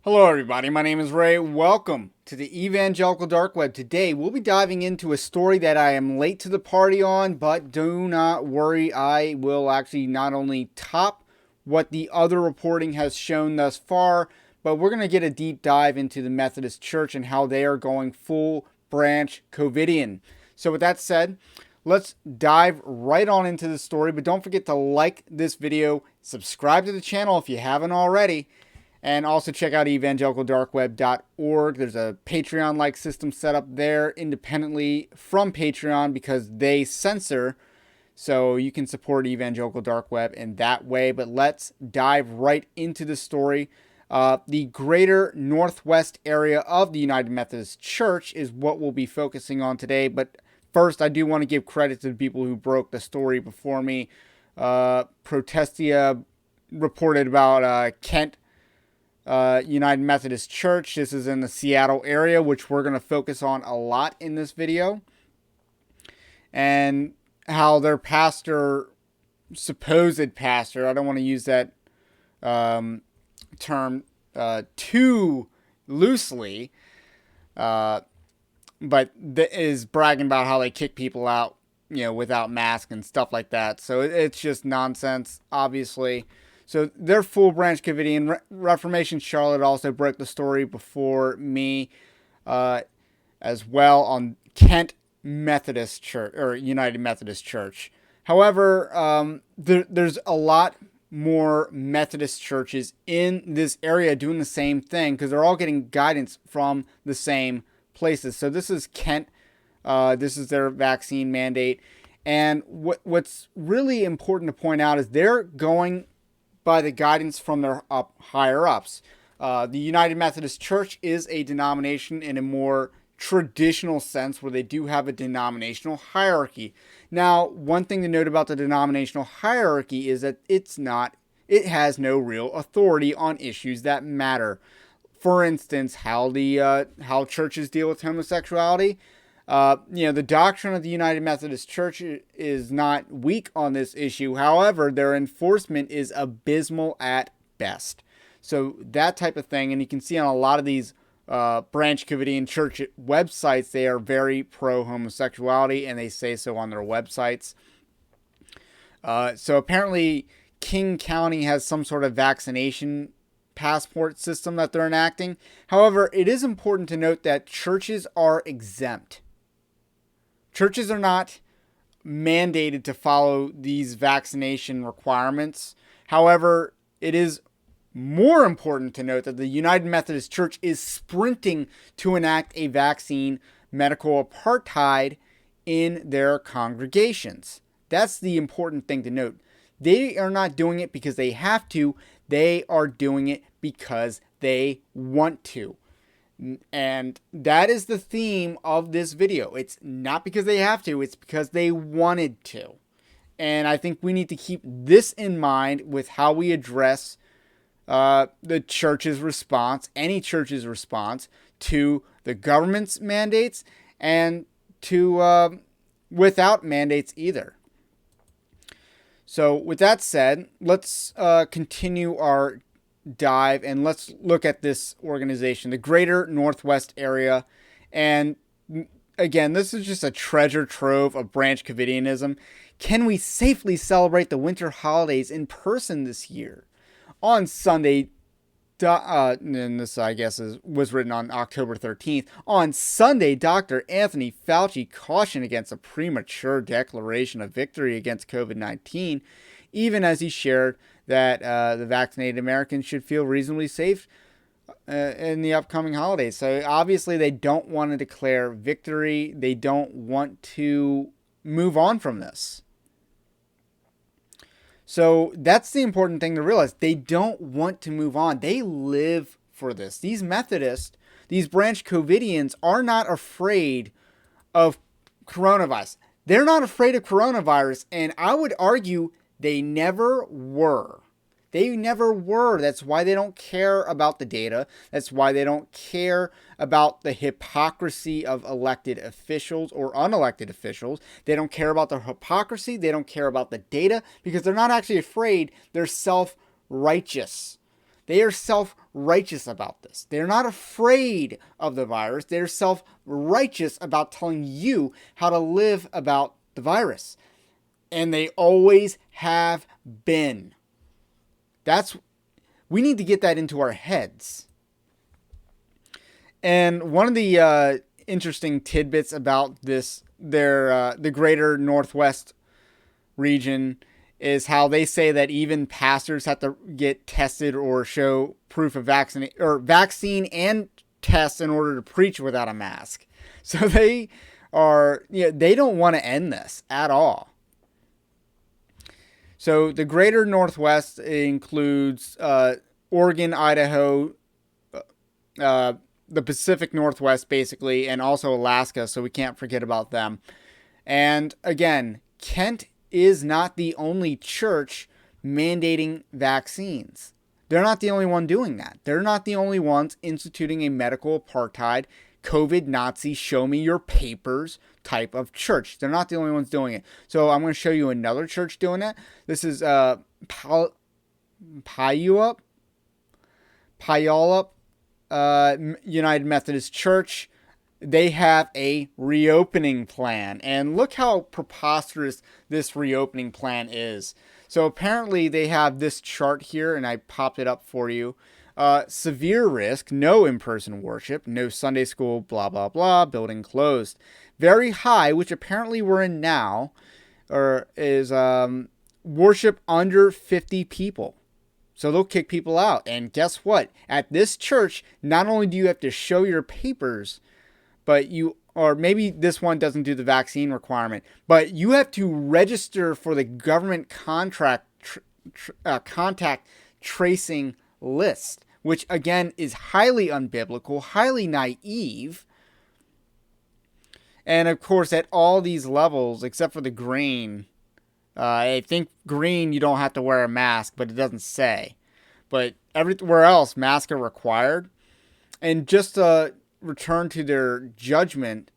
Hello everybody, my name is Ray. Welcome to the Evangelical Dark Web. Today we'll be diving into a story that I am late to the party on, but do not worry, I will actually not only top what the other reporting has shown thus far, but we're going to get a deep dive into the Methodist Church and how they are going full branch Covidian. So with that said, let's dive right on into the story, but don't forget to like this video, subscribe to the channel if you haven't already, and also check out evangelicaldarkweb.org. There's a Patreon-like system set up there independently from Patreon because they censor, so you can support Evangelical Dark Web in that way. But let's dive right into the story. The greater Northwest area of the United Methodist Church is what we'll be focusing on today. But first, I do want to give credit to the people who broke the story before me. Protestia reported about Kent United Methodist Church. This is in the Seattle area, which we're going to focus on a lot in this video. And how their pastor, supposed pastor, I don't want to use that term too loosely, but is bragging about how they kick people out, without masks and stuff like that. So it's just nonsense, obviously. So they're full branch Covidian. Reformation Charlotte also broke the story before me as well on Kent Methodist Church or United Methodist Church. However, there's a lot more Methodist churches in this area doing the same thing because they're all getting guidance from the same places. So this is Kent. This is their vaccine mandate. And what's really important to point out is they're going by the guidance from their higher ups. The United Methodist Church is a denomination in a more traditional sense where they do have a denominational hierarchy. Now, one thing to note about the denominational hierarchy is that it has no real authority on issues that matter. For instance, how churches deal with homosexuality. The doctrine of the United Methodist Church is not weak on this issue. However, their enforcement is abysmal at best. So that type of thing, and you can see on a lot of these branch Covidian church websites, they are very pro-homosexuality, and they say so on their websites. So apparently King County has some sort of vaccination passport system that they're enacting. However, it is important to note that churches are exempt. Churches are not mandated to follow these vaccination requirements. However, it is more important to note that the United Methodist Church is sprinting to enact a vaccine medical apartheid in their congregations. That's the important thing to note. They are not doing it because they have to. They are doing it because they want to. And that is the theme of this video. It's not because they have to, it's because they wanted to. And I think we need to keep this in mind with how we address the church's response, any church's response to the government's mandates and to without mandates either. So with that said, let's continue our dive and let's look at this organization, the greater Northwest area. And again, this is just a treasure trove of branch Covidianism. Can we safely celebrate the winter holidays in person this year? On Sunday, and this I guess was written on October 13th. On Sunday, Dr. Anthony Fauci cautioned against a premature declaration of victory against COVID-19, even as he shared that the vaccinated Americans should feel reasonably safe in the upcoming holidays. So obviously they don't want to declare victory. They don't want to move on from this. So that's the important thing to realize. They don't want to move on. They live for this. These Methodists, these branch Covidians are not afraid of coronavirus. They're not afraid of coronavirus, and I would argue they never were. They never were. That's why they don't care about the data. That's why they don't care about the hypocrisy of elected officials or unelected officials. They don't care about the hypocrisy. They don't care about the data because they're not actually afraid. They're self-righteous. They are self-righteous about this. They're not afraid of the virus. They're self-righteous about telling you how to live about the virus. And they always have been. We need to get that into our heads. And one of the interesting tidbits about the greater Northwest region is how they say that even pastors have to get tested or show proof of vaccine and tests in order to preach without a mask. So they don't want to end this at all. So the greater Northwest includes Oregon, Idaho, the Pacific Northwest, basically, and also Alaska, so we can't forget about them. And again, Kent is not the only church mandating vaccines. They're not the only one doing that. They're not the only ones instituting a medical apartheid, COVID Nazi, show me your papers type of church. They're not the only ones doing it. So I'm going to show you another church doing it. This is Puyallup United Methodist Church. They have a reopening plan, and look how preposterous this reopening plan is. So apparently they have this chart here, and I popped it up for you. Severe risk, no in-person worship, no Sunday school, blah, blah, blah, building closed. Very high, which apparently we're in now, is worship under 50 people. So they'll kick people out. And guess what? At this church, not only do you have to show your papers, or maybe this one doesn't do the vaccine requirement, but you have to register for the government contact tracing list, which again is highly unbiblical, highly naive. And of course, at all these levels, except for the green, I think green, you don't have to wear a mask, but it doesn't say. But everywhere else, masks are required. And just to return to their judgment,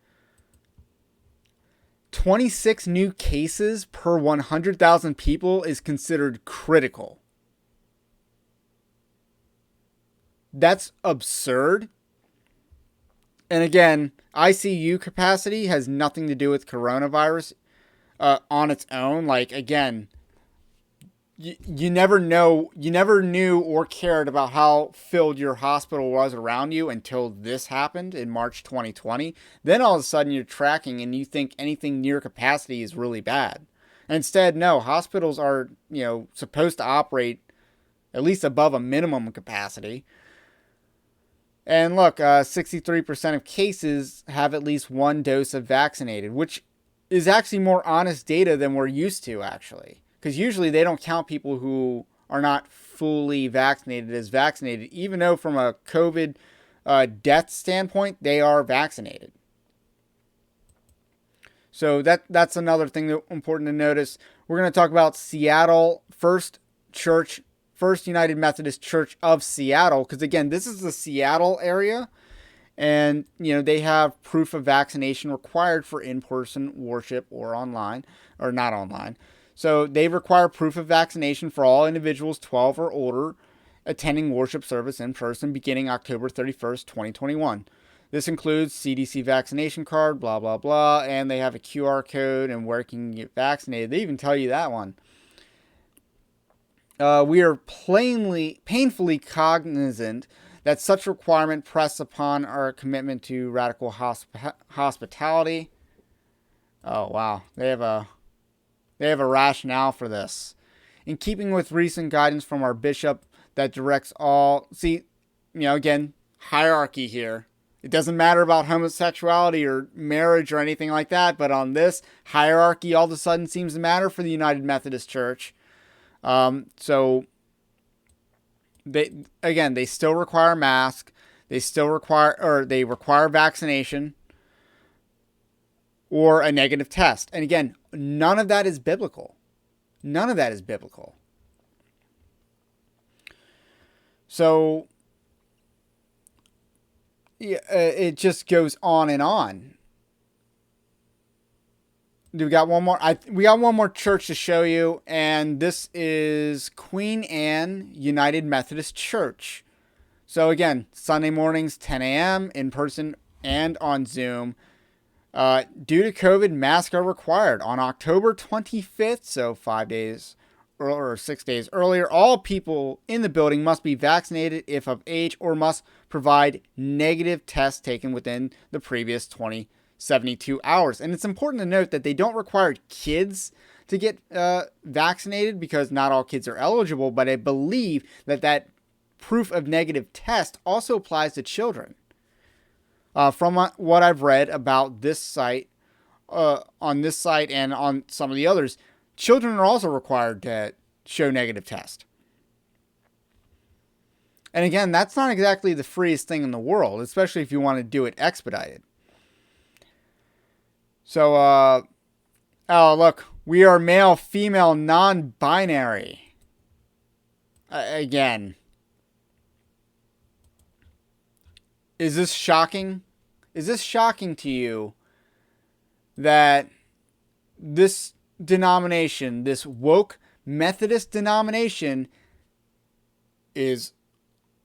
26 new cases per 100,000 people is considered critical. That's absurd. And again, ICU capacity has nothing to do with coronavirus on its own. Like, again, you never knew or cared about how filled your hospital was around you until this happened in March 2020. Then all of a sudden you're tracking and you think anything near capacity is really bad. Instead, no, hospitals are, supposed to operate at least above a minimum capacity. And look, 63% of cases have at least one dose of vaccinated, which is actually more honest data than we're used to, actually. Because usually they don't count people who are not fully vaccinated as vaccinated, even though from a COVID death standpoint, they are vaccinated. So that's another thing that's important to notice. We're going to talk about Seattle, First United Methodist Church of Seattle, because again, this is the Seattle area, and they have proof of vaccination required for in-person worship or online, or not online. So they require proof of vaccination for all individuals 12 or older attending worship service in person beginning October 31st, 2021. This includes CDC vaccination card, blah, blah, blah, and they have a QR code and where can you get vaccinated. They even tell you that one. We are painfully cognizant that such requirement press upon our commitment to radical hospitality. Oh, wow. They have a rationale for this. In keeping with recent guidance from our bishop that directs all... See, again, hierarchy here. It doesn't matter about homosexuality or marriage or anything like that, but on this, hierarchy all of a sudden seems to matter for the United Methodist Church. So they still require masks. They require vaccination or a negative test. And again, none of that is biblical. None of that is biblical. So it just goes on and on. We got one more. We got one more church to show you, and this is Queen Anne United Methodist Church. So again, Sunday mornings, 10 a.m. in person and on Zoom. Due to COVID, masks are required. On October 25th, so 5 days or 6 days earlier, all people in the building must be vaccinated if of age or must provide negative tests taken within the previous 72 hours. And it's important to note that they don't require kids to get vaccinated because not all kids are eligible, but I believe that proof of negative test also applies to children. From what I've read about this site, on this site and on some of the others, children are also required to show negative test. And again, that's not exactly the freest thing in the world, especially if you want to do it expedited. So, oh, look, we are male, female, non-binary. Again. Is this shocking? Is this shocking to you that this denomination, this woke Methodist denomination, is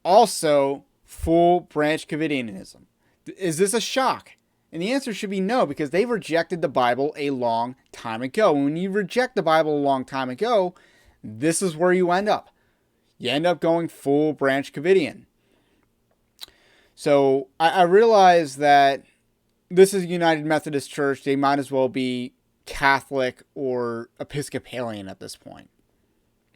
also full branch Covidianism? Is this a shock? And the answer should be no, because they rejected the Bible a long time ago. And when you reject the Bible a long time ago, this is where you end up. You end up going full branch Covidian. So I realize that this is a United Methodist Church. They might as well be Catholic or Episcopalian at this point.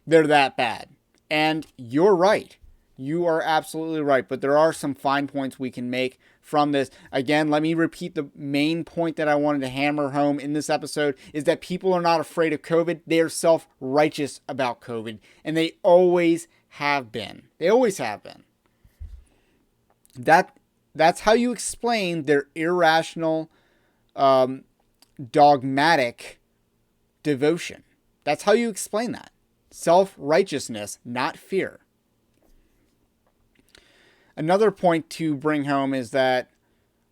They're that bad. And you're right. You are absolutely right. But there are some fine points we can make from this. Again, let me repeat the main point that I wanted to hammer home in this episode is that people are not afraid of COVID. They are self-righteous about COVID. And they always have been. They always have been. That's how you explain their irrational, dogmatic devotion. That's how you explain that. Self-righteousness, not fear. Another point to bring home is that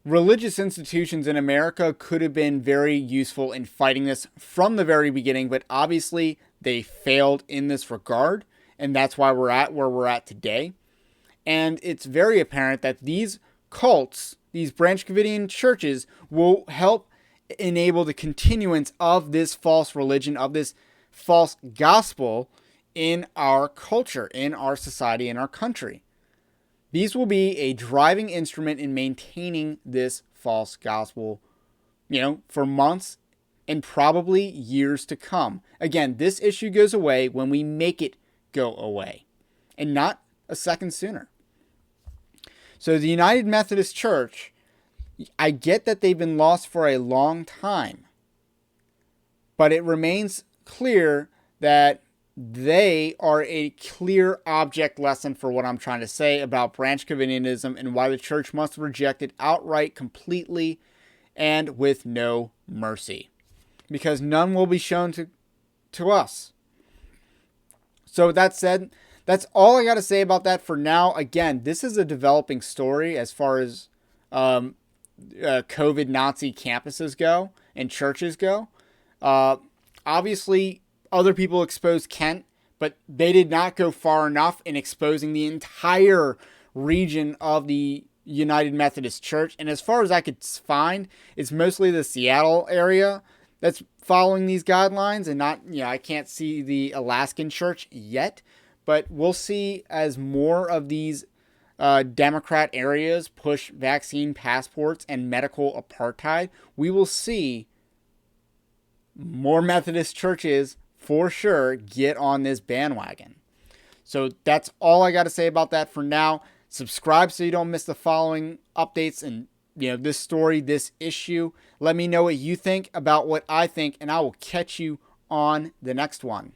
religious institutions in America could have been very useful in fighting this from the very beginning, but obviously they failed in this regard, and that's why we're at where we're at today. And it's very apparent that these cults, these branch Covidian churches, will help enable the continuance of this false religion, of this false gospel in our culture, in our society, in our country. These will be a driving instrument in maintaining this false gospel, for months and probably years to come. Again, this issue goes away when we make it go away, and not a second sooner. So the United Methodist Church, I get that they've been lost for a long time, but it remains clear that they are a clear object lesson for what I'm trying to say about branch Covidianism and why the church must reject it outright, completely, and with no mercy. Because none will be shown to us. So with that said, that's all I got to say about that for now. Again, this is a developing story as far as COVID Nazi campuses go and churches go. Obviously, other people exposed Kent, but they did not go far enough in exposing the entire region of the United Methodist Church. And as far as I could find, it's mostly the Seattle area that's following these guidelines, and not, I can't see the Alaskan church yet. But we'll see as more of these Democrat areas push vaccine passports and medical apartheid. We will see more Methodist churches, for sure, get on this bandwagon. So that's all I got to say about that for now. Subscribe so you don't miss the following updates and this story, this issue. Let me know what you think about what I think, and I will catch you on the next one.